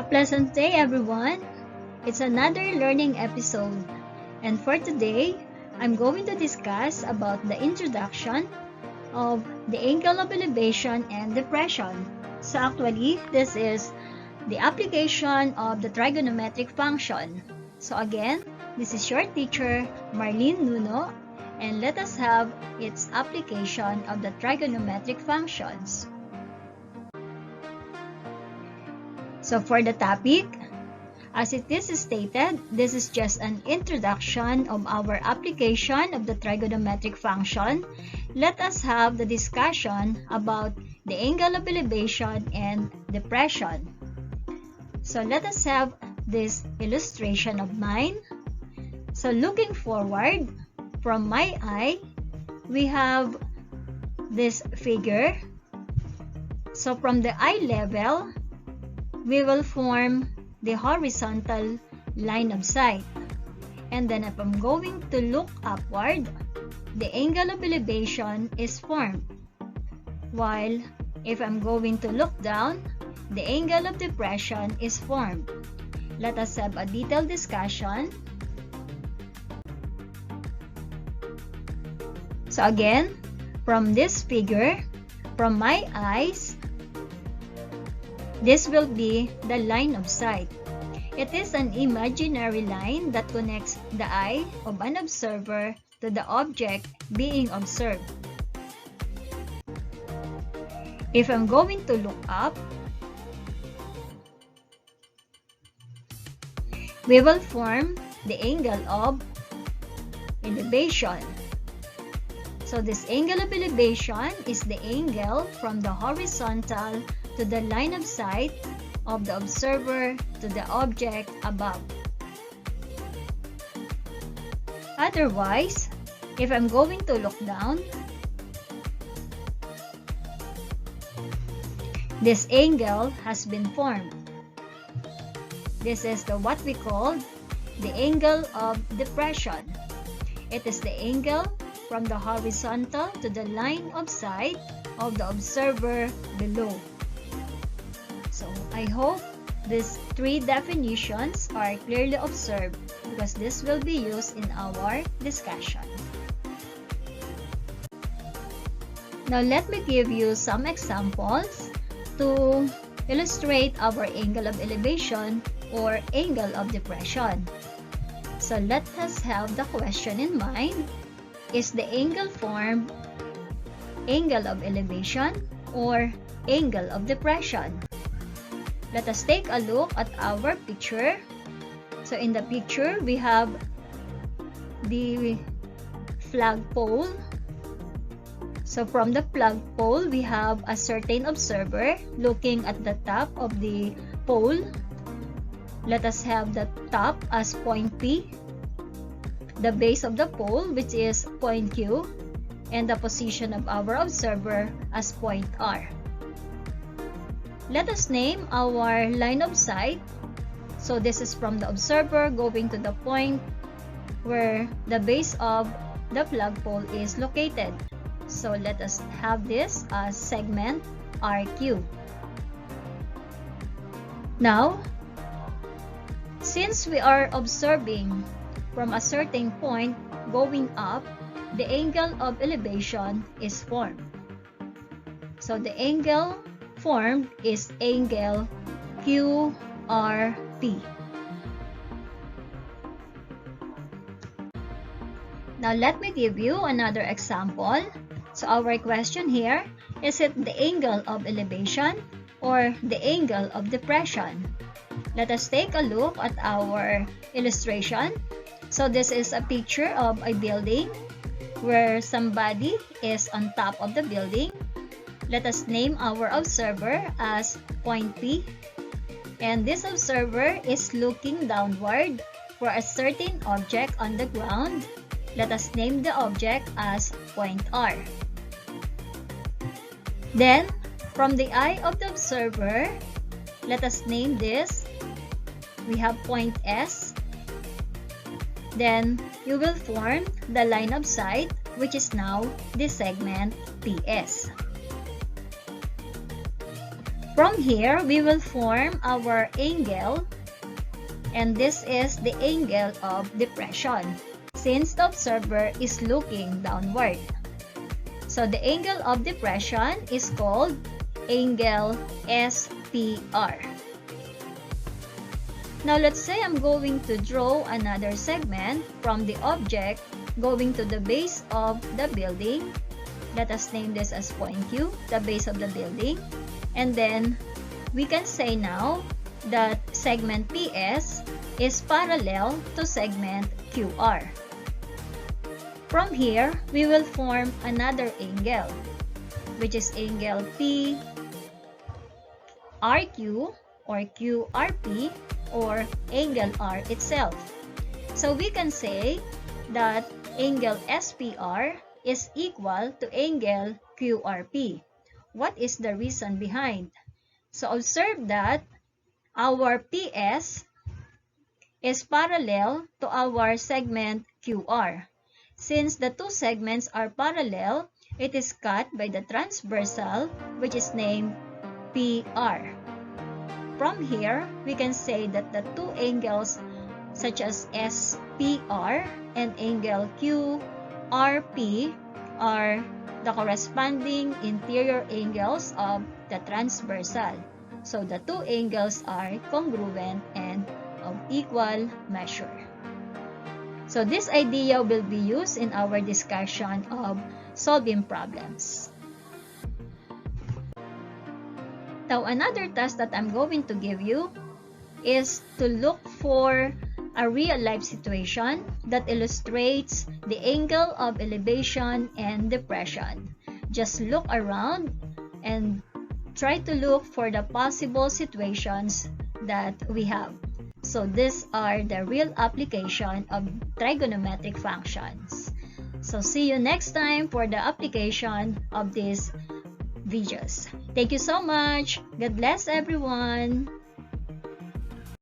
pleasant day, everyone. It's another learning episode, and for today, I'm going to discuss about the introduction of the angle of elevation and depression. So actually, this is the application of the trigonometric function. So again, this is your teacher, Marlene Nuno, and let us have its application of the trigonometric functions. So for the topic, as it is stated, this is just an introduction of our application of the trigonometric function. Let us have the discussion about the angle of elevation and depression. So let us have this illustration of mine. So looking forward from my eye, we have this figure. So from the eye level, we will form the horizontal line of sight. And then if I'm going to look upward, the angle of elevation is formed. While if I'm going to look down, the angle of depression is formed. Let us have a detailed discussion. So again, from this figure, from my eyes, this will be the line of sight. It is an imaginary line that connects the eye of an observer to the object being observed. If I'm going to look up, we will form the angle of elevation. So this angle of elevation is the angle from the horizontal to the line of sight of the observer to the object above. Otherwise, if I'm going to look down, this angle has been formed. This is what we call the angle of depression. It is the angle from the horizontal to the line of sight of the observer below. So I hope these three definitions are clearly observed because this will be used in our discussion. Now let me give you some examples to illustrate our angle of elevation or angle of depression. So let us have the question in mind. Is the angle formed angle of elevation or angle of depression? Let us take a look at our picture. So in the picture, we have the flagpole. So from the flagpole, we have a certain observer looking at the top of the pole. Let us have the top as point P, the base of the pole which is point Q, and the position of our observer as point R. Let us name our line of sight. So this is from the observer going to the point where the base of the flagpole is located. So let us have this as segment RQ. Now, since we are observing from a certain point going up, the angle of elevation is formed. So the angle formed is angle QRP. Now let me give you another example. So our question here, is it the angle of elevation or the angle of depression? Let us take a look at our illustration. So this is a picture of a building where somebody is on top of the building. Let us name our observer as point P, and this observer is looking downward for a certain object on the ground. Let us name the object as point R. Then, from the eye of the observer, let us name this. We have point S. Then, you will form the line of sight, which is now the segment PS. From here, we will form our angle, and this is the angle of depression since the observer is looking downward. So the angle of depression is called angle SPR. Now let's say I'm going to draw another segment from the object going to the base of the building. Let us name this as point Q, the base of the building. And then we can say now that segment PS is parallel to segment QR. From here, we will form another angle, which is angle PRQ or QRP or angle R itself. So we can say that angle SPR is equal to angle QRP. What is the reason behind? So observe that our PS is parallel to our segment QR. Since the two segments are parallel, it is cut by the transversal, which is named PR. From here, we can say that the two angles such as SPR and angle QRP are the corresponding interior angles of the transversal. So the two angles are congruent and of equal measure. So this idea will be used in our discussion of solving problems. Now another task that I'm going to give you is to look for a real-life situation that illustrates the angle of elevation and depression. Just look around and try to look for the possible situations that we have. So these are the real application of trigonometric functions. So see you next time for the application of these videos. Thank you so much. God bless everyone.